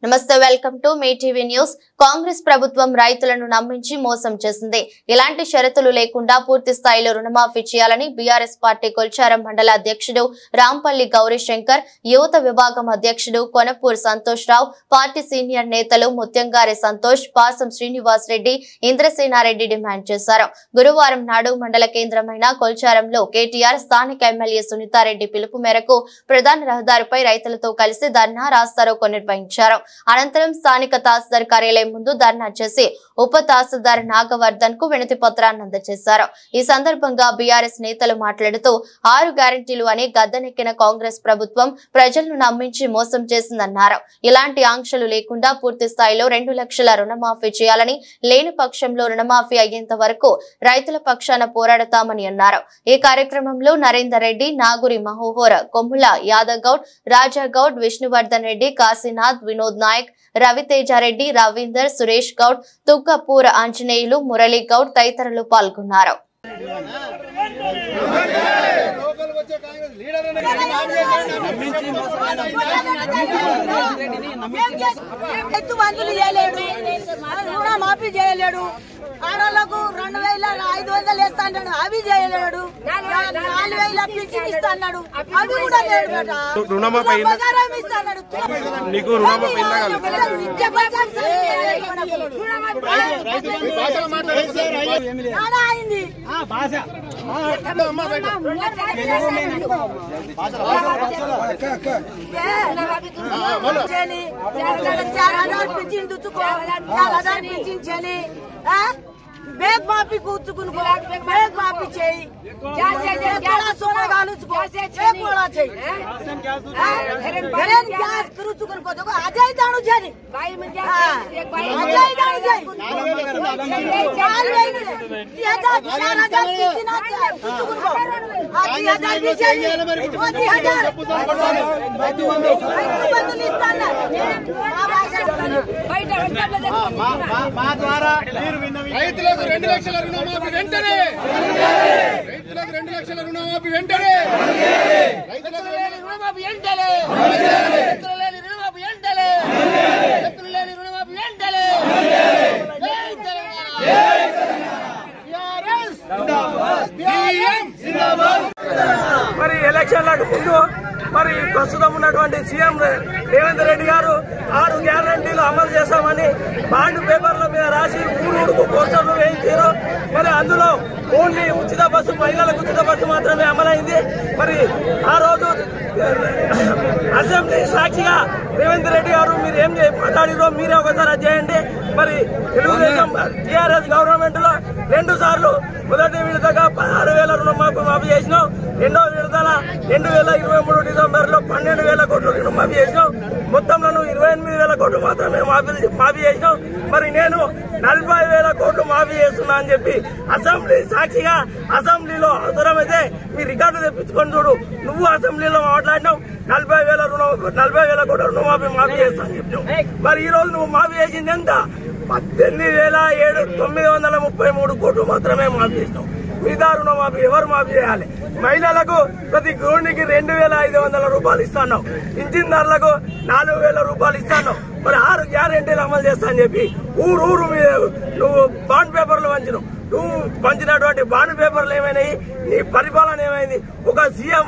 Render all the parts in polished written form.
నమస్తే welcome to me TV news. Congress ప్రభుత్వం రైతులను నమ్మించి మోసం చేసింది। ఇలాంటి షరతులు లేకుండా పూర్తి స్థాయిలో రుణమాఫీ చేయాలని బీఆర్ఎస్ పార్టీ కొల్చారం మండల అధ్యక్షుడు రాంపల్లి గౌరీశంకర్, యువత విభాగం అధ్యక్షుడు కొనపూర్ సంతోష్ రావు, పార్టీ సీనియర్ నేతలు ముత్యంగారి సంతోష్, పాసం శ్రీనివాస్ రెడ్డి, ఇంద్రసేనారెడ్డి డిమాండ్ చేశారు। గురువారం నాడు మండల కేంద్రమైన కొల్చారంలో కేటీఆర్ స్థానిక ఎమ్మెల్యే సునీతారెడ్డి పిలుపు మేరకు ప్రధాన రహదారిపై రైతులతో కలిసి ధర్నా రాస్తారోకో నిర్వహించారు। అనంతరం స్థానిక తహసీల్దార్ కార్యాలయం ముందు ధర్నా చేసి ఉప తహసీల్దార్ నాగవర్ధన్ కు వినతి పత్రాన్ని అందజేశారు। ఈ సందర్భంగా బీఆర్ఎస్ నేతలు మాట్లాడుతూ 6 గ్యారెంటీలు అని గద్దెనెక్కిన కాంగ్రెస్ ప్రభుత్వం ప్రజలను నమ్మించి మోసం చేసిందన్నారు। ఇలాంటి ఆంక్షలు లేకుండా పూర్తి స్థాయిలో 2 లక్షల రుణమాఫీ చేయాలని, లేని పక్షంలో రుణమాఫీ అయ్యేంత వరకు రైతుల పక్షాన పోరాడతామని అన్నారు। ఈ కార్యక్రమంలో నరేందర్ రెడ్డి, నాగురి మహోహోర, కొమ్ముల యాదవ్ గౌడ్, రాజా గౌడ్, విష్ణువర్ధన్ రెడ్డి, కాశీనాథ్, వినోద్ నాయక్, రవితేజారెడ్డి, రవీందర్, సురేష్ గౌడ్, తుక్కపూర ఆంజనేయులు, మురళీ గౌడ్ తదితరులు పాల్గొన్నారు। ఆడోళ్ళకు 2500 వేస్తాడు, అవి చేయలేడు। 4000 పింఛన్ ఇస్తాడు, అవి కూడా లేడు। నీకు రుణమాఫీ అయింది। పింఛన్ దుచ్చుకో, 4000 పింఛన్ చేయాలి। బేగ్ మాఫీ కూర్చుకుని బేగ్ మాఫీ చేయి, సోనా కాలుచుకో, గ్యాస్ కురుచుకుని పోతే అజయ్ దాడు చేయి, అజయ్ దాడు చేయి। 2 లక్షల రుణమాఫీ వెంటనే, రైతులకు 2 లక్షల రుణమాఫీ వెంటనే, రైతులకు రుణమాఫీ వెంటనే, రైతులు లేని రుణమాఫీ వెంటనే, రైతులు లేని రుణమాఫీ వెంటనే। మరి ఎలక్షన్లకు ముందు మరి ప్రస్తుతం ఉన్నటువంటి సీఎం రేవంత్ రెడ్డి గారు 6 గ్యారంటీలు అమలు చేస్తామని బాండ్ పేపర్ల మీద రాసి ఊరుకు పోస్టర్లు వేయించారు। మరి అందులో ఓన్లీ ఉచిత బస్సు, మహిళలకు ఉచిత బస్సు మాత్రమే అమలైంది। మరి ఆ రోజు అసెంబ్లీ సాక్షిగా రేవంత్ రెడ్డి గారు మీరు ఏం మాట్లాడిరో మీరే ఒకసారి అది చేయండి। మరి తెలుగుదేశం టీఆర్ఎస్ గవర్నమెంట్ లో 2 సార్లు మొదటి విడతగా 16,000 రుణమాఫీ చేసినాం, రెండో విడతల 2023 డిసెంబర్ లో 12,000 కోట్లు రుణమాఫీ చేసినాం। మొత్తంలో 28,000 కోట్లు మాత్రమే మాఫీ చేసినాం। మరి నేను 40,000 కోట్లు మాఫీ చేస్తున్నా అని చెప్పి అసెంబ్లీ సాక్షిగా అసెంబ్లీలో అవసరమైతే మీ రికార్డు తెప్పించుకొని చూడు, నువ్వు అసెంబ్లీలో మాట్లాడినావు 40,000 కోట్ల రుణమాఫీ చేస్తా అని చెప్పినావు। మరి ఈ రోజు నువ్వు మాఫీ చేసింది ఎంత? 18,933 కోట్లు మాత్రమే మాఫీ చేసినావు। మిగతా రుణమాఫీ ఎవరు మాఫీ చేయాలి? మహిళలకు ప్రతి గృహిణికి 2,500 రూపాయలు ఇస్తున్నావు, పింఛన్దారులకు 4,000 రూపాయలు ఇస్తున్నావు। మరి 6 గ్యారెంటీలు అమలు చేస్తా అని చెప్పి ఊరు మీద నువ్వు బాండ్ పేపర్లు పంచినావు। నువ్వు పంచినటువంటి బాండ్ పేపర్లు ఏమైనాయి? నీ పరిపాలన ఏమైంది? ఒక సీఎం,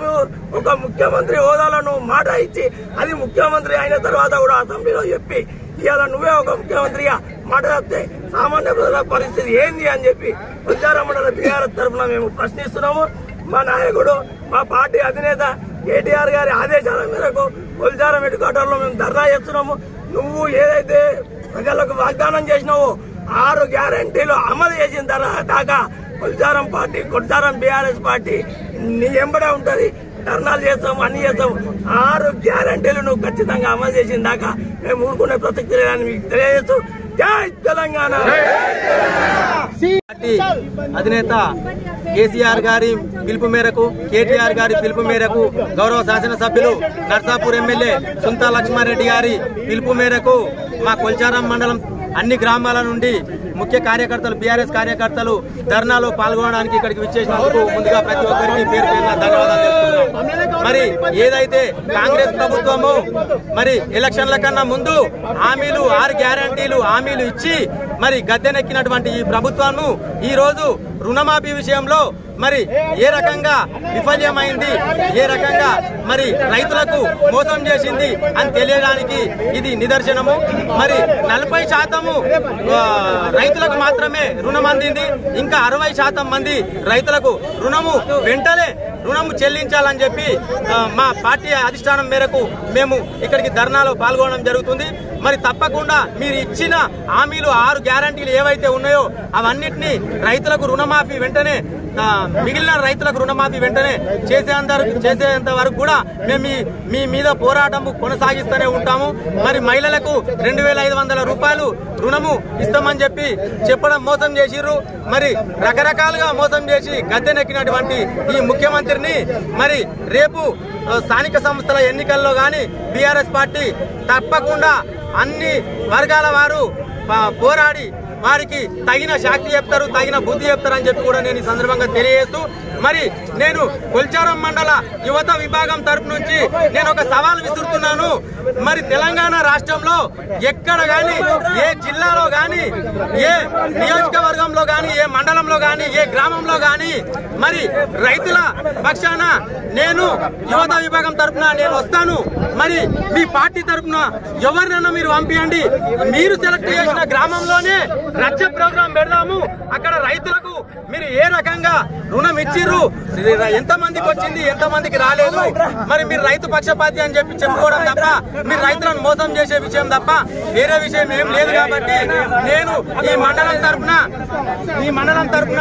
ఒక ముఖ్యమంత్రి హోదాలో నువ్వు మాట ఇచ్చి అది ముఖ్యమంత్రి అయిన తర్వాత కూడా అసెంబ్లీలో చెప్పి ఇవాళ నువ్వే ఒక ముఖ్యమంత్రిగా మాట చెప్తే సామాన్య ప్రజల పరిస్థితి ఏంది అని చెప్పి కొల్చారం మండల బీఆర్ఎస్ తరఫున మేము ప్రశ్నిస్తున్నాము। మా నాయకుడు, మా పార్టీ అధినేత కేటీఆర్ గారి ఆదేశాల మేరకు కొల్చారం హెడ్ క్వార్టర్ లో మేము ధర్నా చేస్తున్నాము। నువ్వు ఏదైతే ప్రజలకు వాగ్దానం చేసినావో 6 గ్యారెంటీలు అమలు చేసిన దాకా కొల్చారం బీఆర్ఎస్ పార్టీ నీ ఎంబడే ఉంటది। ధర్నాలు చేస్తాము, అన్ని చేస్తాము। 6 గ్యారెంటీలు నువ్వు ఖచ్చితంగా అమలు చేసిన దాకా మేము ఊరుకునే ప్రసక్తి లేదని మీకు తెలియజేస్తూ జై తెలంగాణ। అధినేత కేసీఆర్ గారి పిలుపు మేరకు, కేటీఆర్ గారి పిలుపు మేరకు, గౌరవ శాసనసభ్యులు నర్సాపూర్ ఎమ్మెల్యే సుంతా లక్ష్మారెడ్డి గారి పిలుపు మేరకు మా కొల్చారం మండలం అన్ని గ్రామాల నుండి ముఖ్య కార్యకర్తలు బీఆర్ఎస్ కార్యకర్తలు ధర్నాలో పాల్గొనడానికి ఇక్కడికి విచ్చేసినందుకు ముందుగా ప్రతి ఒక్కరికి పేరు పేరున ధన్యవాదాలు తెలుపుతున్నాం. మరి ఏదైతే కాంగ్రెస్ ప్రభుత్వము మరి ఎలక్షన్ల కన్నా ముందు హామీలు 6 గ్యారంటీలు హామీలు ఇచ్చి మరి గద్దెనెక్కినటువంటి ఈ ప్రభుత్వము ఈ రోజు రుణమాఫీ విషయంలో మరి ఏ రకంగా విఫల్యమైంది, ఏ రకంగా మరి రైతులకు మోసం చేసింది అని తెలియడానికి ఇది నిదర్శనము. మరి 40% రైతులకు మాత్రమే రుణం అందింది. ఇంకా 60% మంది రైతులకు వెంటనే రుణము చెల్లించాలని చెప్పి మా పార్టీ అధిష్టానం మేరకు మేము ఇక్కడికి ధర్నాలో పాల్గొనడం జరుగుతుంది. మరి తప్పకుండా మీరు ఇచ్చిన హామీలు 6 గ్యారంటీలు ఏవైతే ఉన్నాయో అవన్నిటినీ రైతులకు రుణమాఫీ వెంటనే మిగిలిన రైతులకు రుణమాఫీ వెంటనే చేసేంత వరకు కూడా మేము మీ మీద పోరాటం కొనసాగిస్తూనే ఉంటాము. మరి మహిళలకు 2500 రూపాయలు రుణము ఇస్తామని చెప్పడం మోసం చేసిర్రు. మరి రకరకాలుగా మోసం చేసి గద్దెనెక్కినటువంటి ఈ ముఖ్యమంత్రిని మరి రేపు స్థానిక సంస్థల ఎన్నికల్లో గాని బీఆర్ఎస్ పార్టీ తప్పకుండా అన్ని వర్గాల వారు పోరాడి వారికి తగిన శాక్తి చెప్తారు, తగిన బుద్ధి చెప్తారని చెప్పి కూడా నేను ఈ సందర్భంగా తెలియజేస్తూ మరి నేను కొల్చారం మండల యువత విభాగం తరపు నుంచి నేను ఒక సవాల్ విసురుతున్నాను. మరి తెలంగాణ రాష్ట్రంలో ఎక్కడ గాని, ఏ జిల్లాలో గాని, ఏ నియోజకవర్గంలో గాని, ఏ మండలంలో గాని, ఏ గ్రామంలో గాని మరి రైతుల పక్షాన నేను యువత విభాగం తరపున నేను వస్తాను. మరి మీ పార్టీ తరపున ఎవరినైనా మీరు పంపియండి. మీరు సెలెక్ట్ చేసిన గ్రామంలోనే రచ్చ ప్రోగ్రాం పెడదాము. అక్కడ రైతులకు మీరు ఏ రకంగా రుణం ఇచ్చిర్రు, ఎంతమందికి వచ్చింది, ఎంతమందికి రాలేదు, మరి మీరు రైతు పక్షపాతి అని చెప్పి చెప్పుకోవడం తప్ప మీరు రైతులను మోసం చేసే విషయం తప్ప వేరే విషయం ఏం లేదు. కాబట్టి నేను ఈ మండలం తరపున